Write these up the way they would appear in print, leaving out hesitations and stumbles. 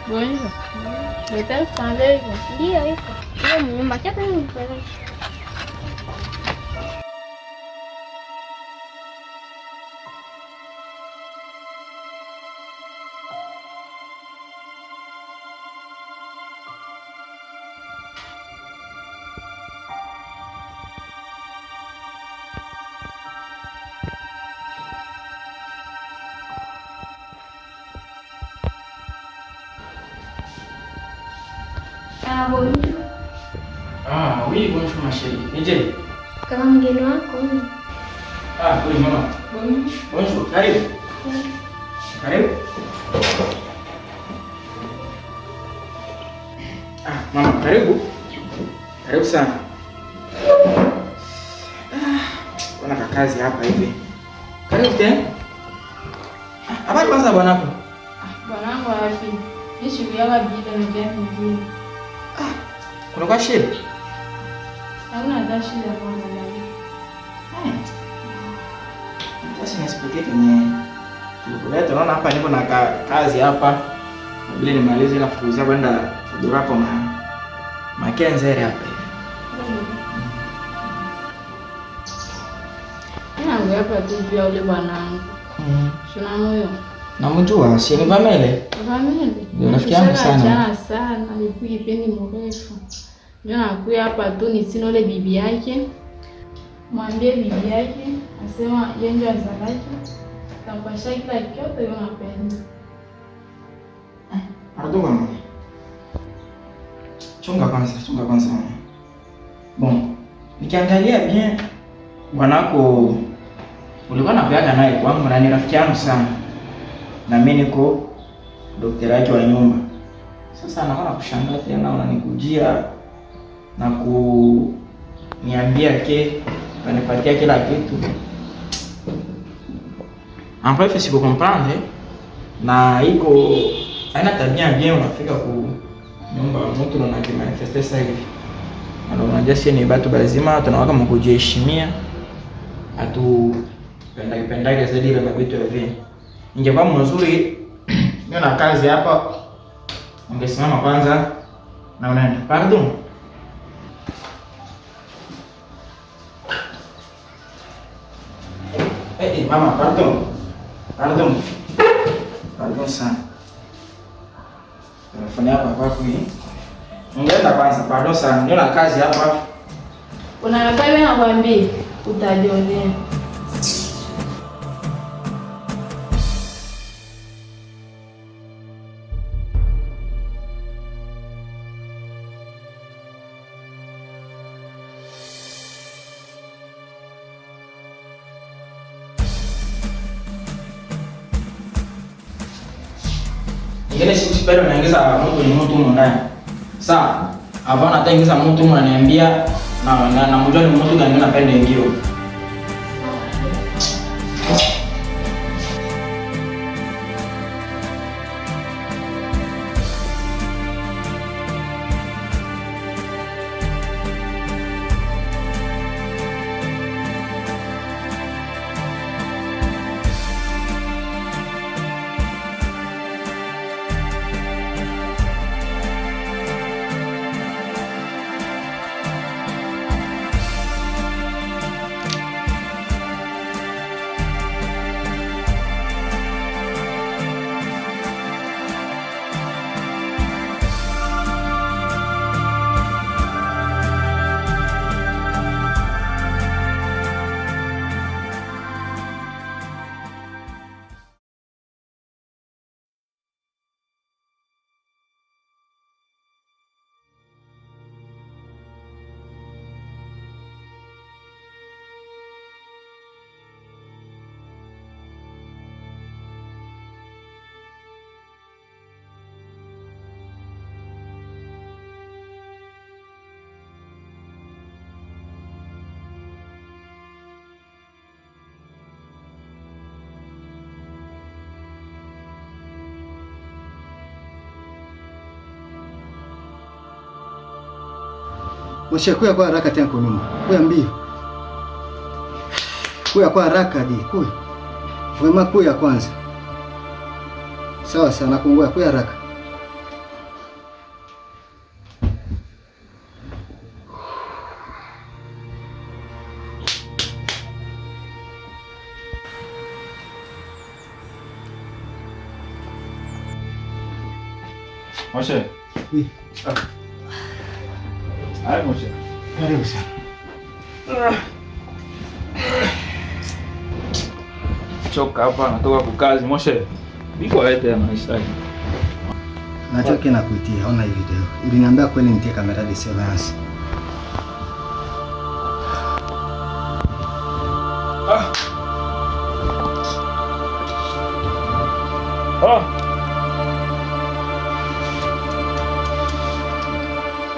Bonjour. Leta sale hiyo. Ndio iko. Ndio nyumba chapa ni mpeleke. Ah, bonjour. Ah, oui, bonjour ma chérie. Nije. Kama mgeni wako. Ah, oui mama. Bonjour. Karibu. Karibu. Ah, mama, karibu. Karibu sana. Kuna kakazi hapa hivi. Karibu tena. Habari kwanza bwanako? Bwanangu wapi? Ni shughuli ya bidii na jamii nyingine. Kuna kwa shida? Hauna hata shida kwa mwanangu. Sasa nisipoke kwenye tulikuleta, unaona hapa niko na kazi hapa. Bila nimalize na kufukuzia kwenda kudurapo Makenzere hapa. Nyangu hapa tu pia ule bwanangu. Shuna moyo. Namjua, si ni Vamele? Vamele. Ndio rafiki yangu sana. Jana sana, alikuwa kipendi mrefu. Ndio nakuja hapa tu nisino ile bibi yake. Mwambie bibi yake asema yeye ndio azalaki. Tampasha kila kitu yeye anapenda. Pardon mama. Chunga kwanza mama. Bon, nikiangalia bien bwanako ulikuwa nakuaga naye kwangu na ni rafiki yangu sana. Na mimi niko daktari wake wa nyumba. Sasa naona kushangaa tena unanikujia na kuniambia unanipatia kila kitu. En bref, si vous comprendre, na iko haina tabia bien unafika ku nyumba mtu na kumanifeste sasa hivi. Na unajua sisi ni watu bazima tunawaka mkujiheshimia. Pendage zaidi ile mabitu ya vile. Ingekuwa mzuri ndio na kazi hapa. Ungesimama kwanza na unaenda. Pardon. Mama, pardon sana. Telefoni hapa kwako hii. Ungeenda kwanza, pardon sana. Ndio na kazi hapa. Unataka mimi nakwambia utajionea. Ingine siku bado naingiza mtu ndani. Sawa. Hapo nataingiza mtu unaniambia na mjua ni mtu gani unapenda ingio. Kuya kwa haraka tena kunuma. Kuya mbio. Kuya kwa haraka di. Kuya. Wema kuya kwanza. Sawa sana kungoja kuya haraka. Moshe. Oui. Hai Moshe. Karibu sana. Choka hapa natoka kukazi Moshe. Biko lete na Israeli. Nachoke na kuitia, ona hii video. Uliniambia kweli nitie kamera de surveillance.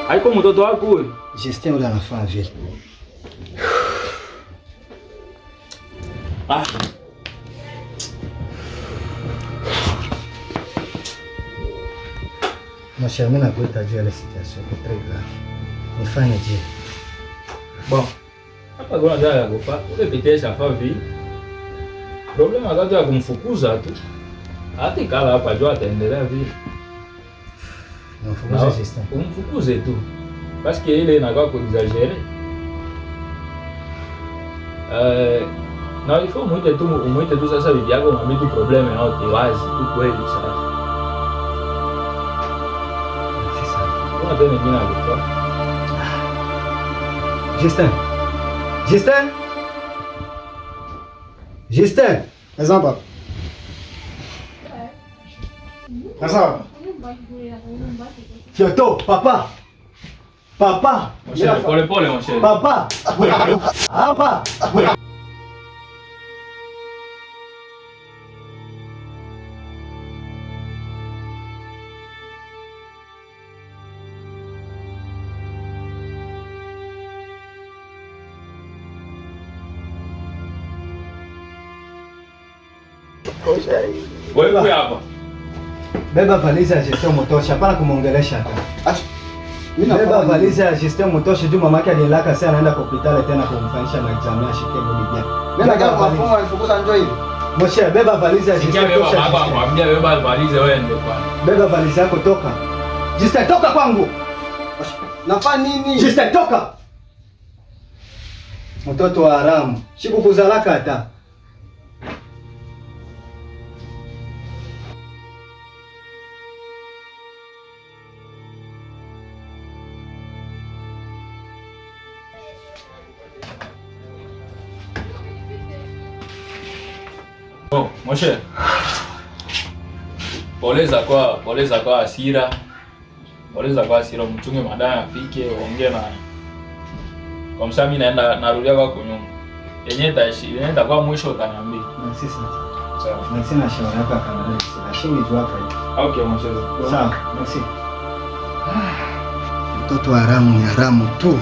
Haiko mtoto wako huyu? Justin ule anafanya vile. Moshe, mimi nakuita juu ya ile situation iko très grave. Nifanye je? Bon. Hapa kuna njia ya kufa. Ule pitesha favi. Problema wakati ya kumfukuza tu. Hata kala hapa jua ataendelea vile. Mfukuze Justin. Umfukuze tu. Parce que ile inakuwa kuexagere. Na il faut umuite tu sasa bibi yako mwambie tu probleme yote wazi tu kweli sasa. Kuna tena mimi nakufa. Justin. Justin. Justin. Exemple. Exemple. Kyoto, papa. Papa. Moshe, pole pole Moshe. Papa. Hapa. Wewe hapa. Beba valizi ya Justin Mutosha, hapana kumuongelesha hata. Beba valizi ya Justin Mutosha juu mamake alilaka sasa anaenda kwa hospitali tena kumfanyisha maexamen ashike mwili wake. Mimi nataka mafunzo alifukuza njoo hivi. Moshe, beba valizi ya Justin Mutosha. Baba akwambia beba valizi wewe kwa. Beba valizi yako toka. Justin toka kwangu. Nafanya nini? Justin toka. Mtoto wa haramu. Sikukuzalaka hata. Oh, Moshe. Poleza kwa hasira. Poleza kwa hasira, mchunge madaya afike, uongee na. Kwa msami mimi narudia kwa nyumba. Yenyewe itakuwa mwisho utaniambia. Na sisi. Sawa. Na sina shauri hapa kamera. Ashini tu hapa hivi. Okay, Moshe. Sawa, merci. Mtoto wa haramu ni haramu tu.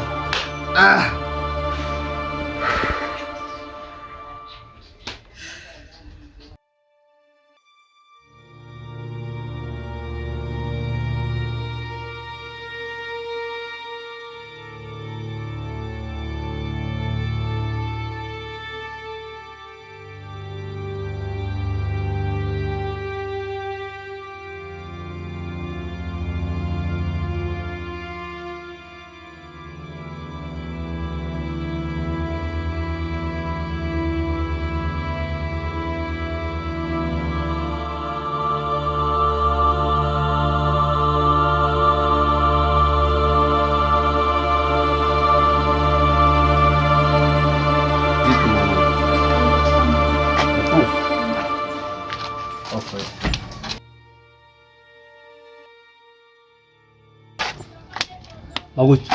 Maguchi.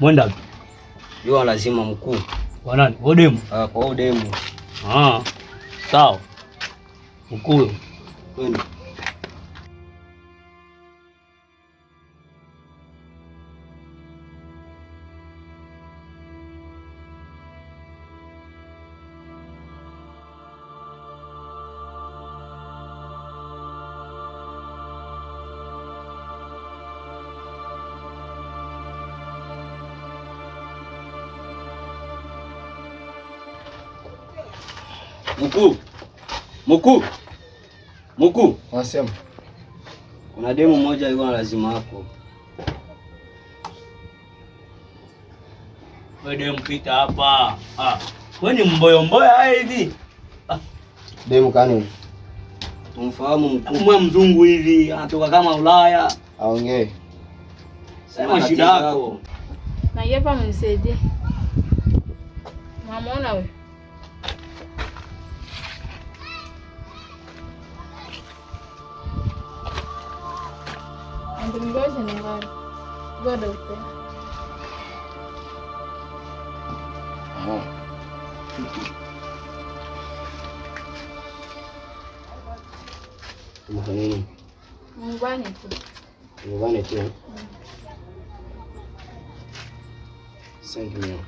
Mwenda. Yua lazima mkuu. Kwa nani? Odemu. Kwa Odemu. Sawa. Mkuu. Kwenda. Mkuu. Wasema. Kuna demu moja yuko na lazima yako. Wewe demu pita hapa. Wewe ni mboya hivi. Demu kani? Tumfahamu mkuu. Mwa mzungu hivi, anatoka kama Ulaya. Aongee. Sema shida yako. Na yepa mnisaidie. Mwamuona wewe? Ndio ngoja niangalie. Ngoja upe. Umefanya nini? Nyumbani tu. Nyumbani tu. Thank you.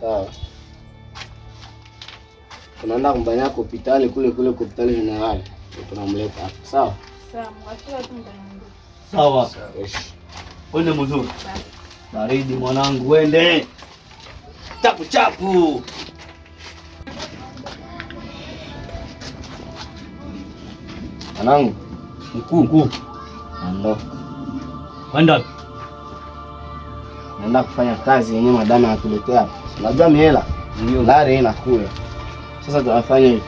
Sawa. Tunaenda kumbania hospitali kule hospitali general. Tunamleta hapa. Sawa? Sawa, mwachia tu ndani. Sawa. Wende mzuri. Baridi mwanangu, wende. Chapu chapu. Mwanangu, Mkuu. ondoka. Kwenda. Naenda kufanya kazi yenyewe madama anatuletea. Unajua mihela? Ndio. Lari inakuja. Sasa tunafanya hivi.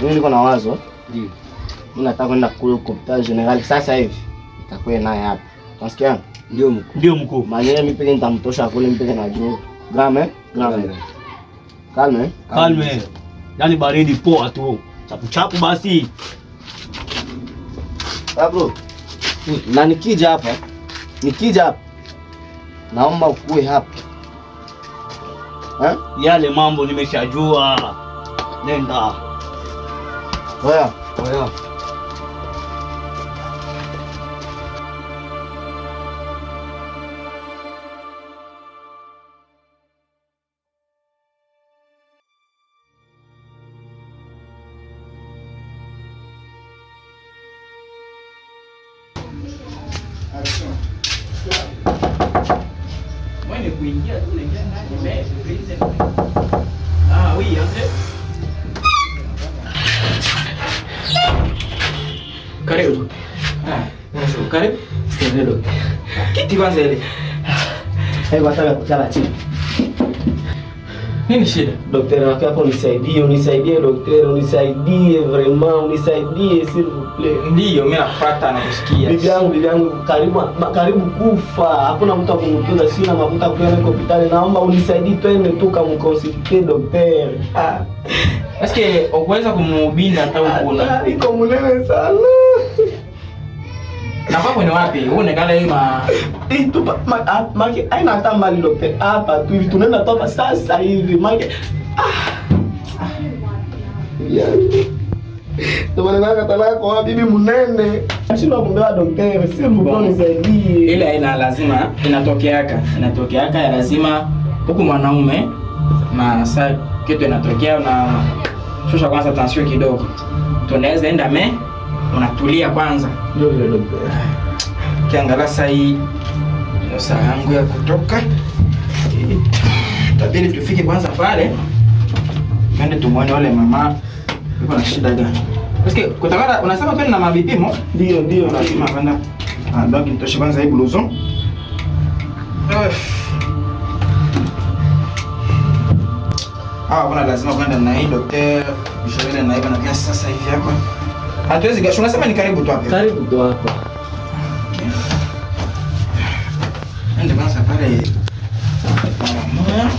Mimi niko na wazo. Ndio. Mimi nataka kwenda kule hospitali general sasa hivi. Nitakuwa naye hapa. Unasikia? Ndio mkuu. Ndio mkuu. Mwenyewe mimi pekee nitamtosha kule mpeke na juu. Grame. Kalme. Yaani baridi poa tu. Chapu chapu basi. Bro. Na nikija hapa naomba ukue hapa. Yale mambo nimeshajua. Nenda. Oya. Mwenye kuingia tu unaingia ndani mbele. Ah, oui, Andre. Karibu. Bonjour, karibu. Ndio. Kiti kwanza ile. Wataka kukala chini. Nini shida? Daktari wako hapo unisaidie daktari, vraiment unisaidie s'il vous plaît. Ndio mimi nakufuata na kusikia. Bibi yangu karibu kufa. Hakuna mtu akumtunza, sina mafuta kwenda hospitali. Naomba unisaidie twende tu kamconsulte daktari. Eske uweza kumubinda hata huko na iko mnene sana. Na kwako ni wapi? Uonekana hivi tu maki aina hata mali daktari. Hapa tu hivi tunaenda toka sasa hivi maki. Tumananga talako wa bibi mnene. Ashindwa kumbewa daktari, si mbona nisaidie. Ile ina lazima inatokeaka ya lazima huku mwanaume na saa kitu inatokea na shusha kwanza tension kidogo. Tunaweza enda unatulia kwanza. Ndio vile daktari. Kiangalia saa hii saa yangu ya kutoka. Tabiri tufike kwanza pale. Twende tumuone wale mama yuko na shida gani. Eske kutaka unasema twende na mavipimo? Ndio lazima kwenda. Donc nitoshe kwanza hii blouson. Kuna lazima kwenda na hii daktari Bishobele na hivi na kiasi sasa hivi hapa. Hatuwezi gasho, unasema ni karibu tu hapa. Karibu tu hapa. Ndio kwanza pale. Mama.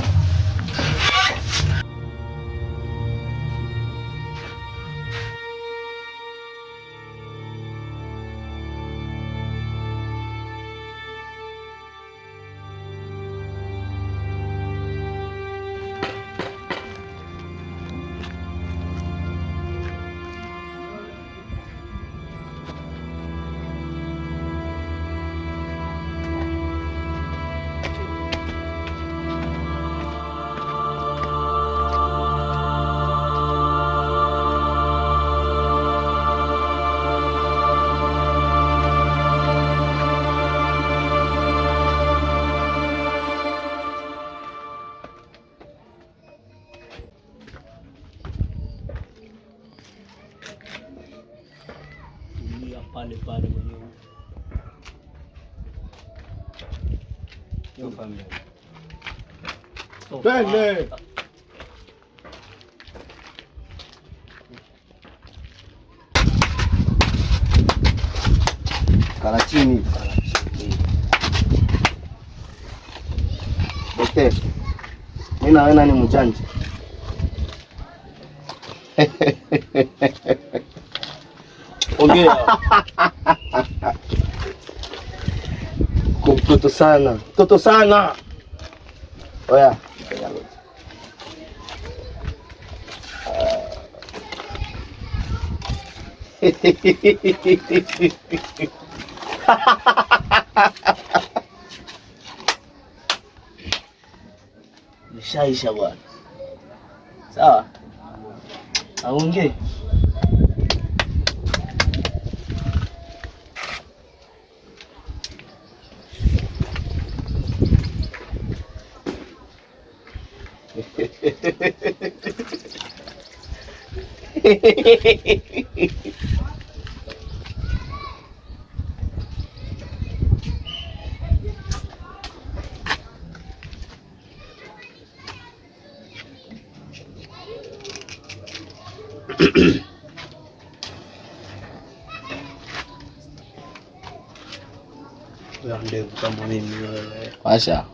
Pale mwenyewe. Yo familia. Twende. Kala chini. Daktari, mimi na wewe nani mjanja? Ongea. Mtoto sana. Oya. Nishaisha bwana. Sawa? Aongee. Ndevu kama mimi wewe. Washa.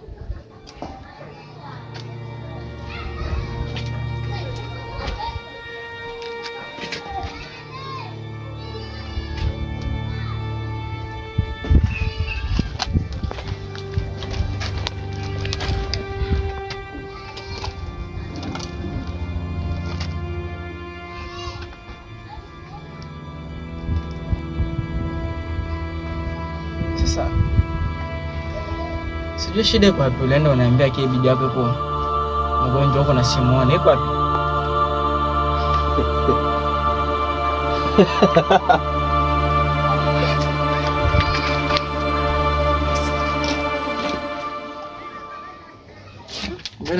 Sasa sijui shida kwa wapi, ulienda unaniambia kile bibi yako yuko mgonjwa huko na simuone. Iko wapi?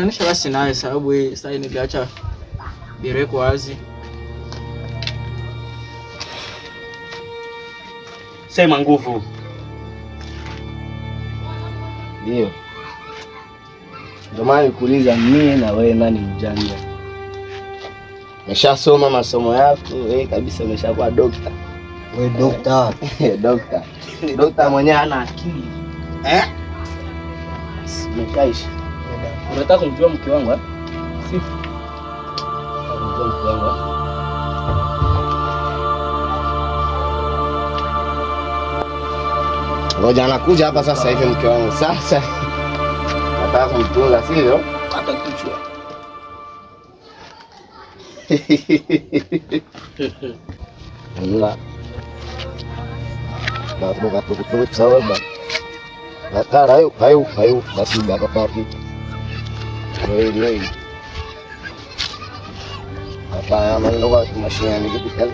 Nisha basi nawe sababu sasa niliacha bireko wazi. Sema nguvu. Ndio. Ndio maana nikuuliza mimi na wewe nani mjanja? Umeshasoma masomo yako, wewe kabisa umeshakuwa dokta. Wewe dokta. Dokta. Dokta mwenyewe ana akili. Umeshaishi. Unataka kumjua mke wangu eh? Si. Kumjua mke wangu. Ngoja anakuja hapa sasa hivi mke wangu. Sasa nataka kumtunza sivyo? Hata kichwa. Allah. Baru betul sahabat. Ayo, masih nggak apa-apa. Ini. Apa yang menolak masih yang gitu kan?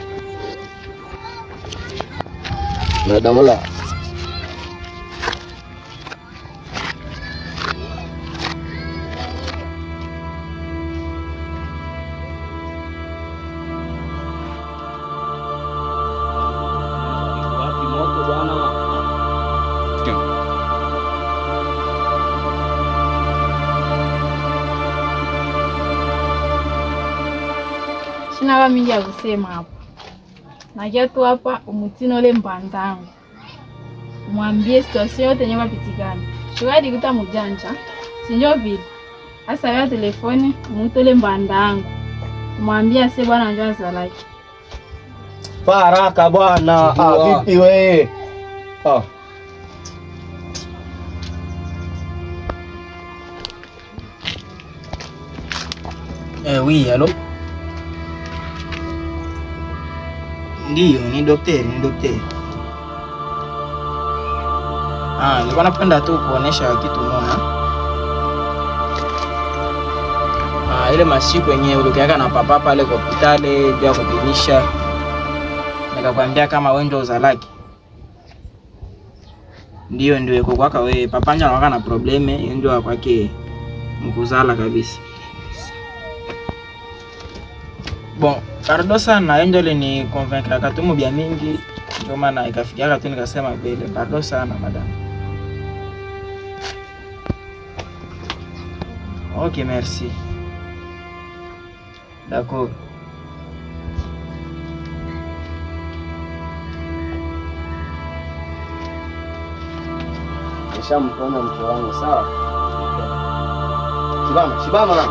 Nada mula. Sina wa mingi ya kusema hapa. Nakia tu hapa umutino ule mbandangu. Mwambie situation yote yenye wapitikana. Shugadi kuta mjanja. Sinjo vile. Asa ya telefoni umuto ule mbandangu. Mwambie ase bwana njoo salaki. Faraka bwana. Vipi wewe? Oui, allô? Ndio, ni daktari. Nilikuwa napenda tu kuonesha kitu moja. Ile masiku yenyewe ulikiaka na papa pale kwa hospitali bila kupimisha. Nikakwambia kama wewe ndio uzalaki. Ndio yuko kwaka wewe. Papa nje anakuwa na probleme, ndio kwake mkuzala kabisa. Bon, pardon sana, ndio ile ni convaincre katumu bia mingi, ndio maana ikafikia katu nikasema vile. Pardon sana madam. OK, merci. D'accord. nishamponya mke wangu sawa. Shibama na.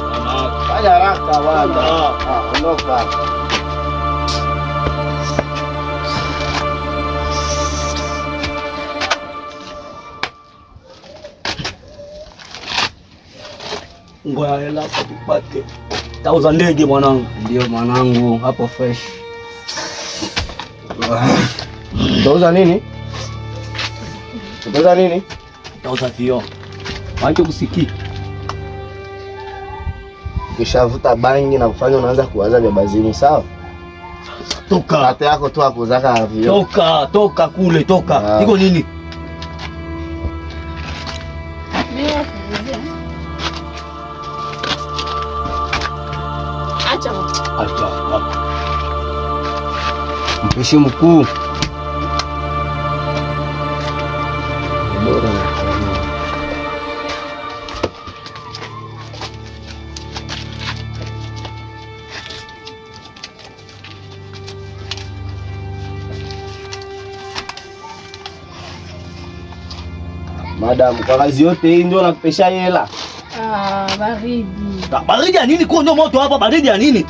Fanya haraka bwana. Ondoka. Ngoja hela tupate. Tauza ndege mwanangu. Ndio mwanangu, hapo fresh. Tauza nini? Tauza nini? Tauza vio. Wacha kusikia. Ukishavuta bangi na kufanya unaanza kuwaza vya bazimu sawa? Toka. Hata yako tu akuzaka vio. Toka kule, toka. Iko nini? Acha. Mpishi mkuu. Madam, kwa kazi yote hii ndio nakupesha hela. Baridi. Baridi ya nini? Kwa moto hapa, baridi ya nini?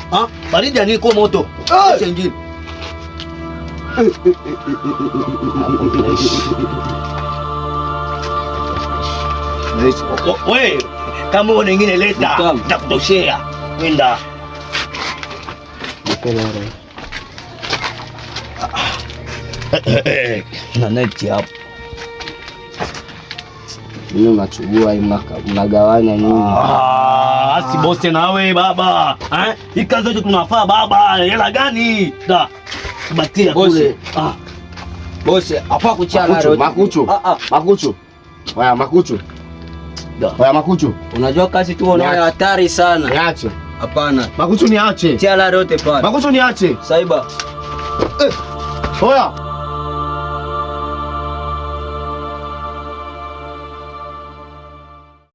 Baridi ya nini kwa moto? Acha injili. Wewe kama una nyingine leta, nitakutoshea. Kwenda. Na neti hapo. Mimi unachukua mnagawanya nyinyi. Si bosi nawe baba. Hii kazi yote tunafaa baba. Hela gani? Da. Batia kule. Bosi, hapa kuchana roho. Makuchu. Waya makuchu. Waya makuchu. Unajua kazi tu unayo hatari sana. Niache. Hapana. Makuchu niache. Tia la rote pale. Makuchu niache. Saiba. Oya.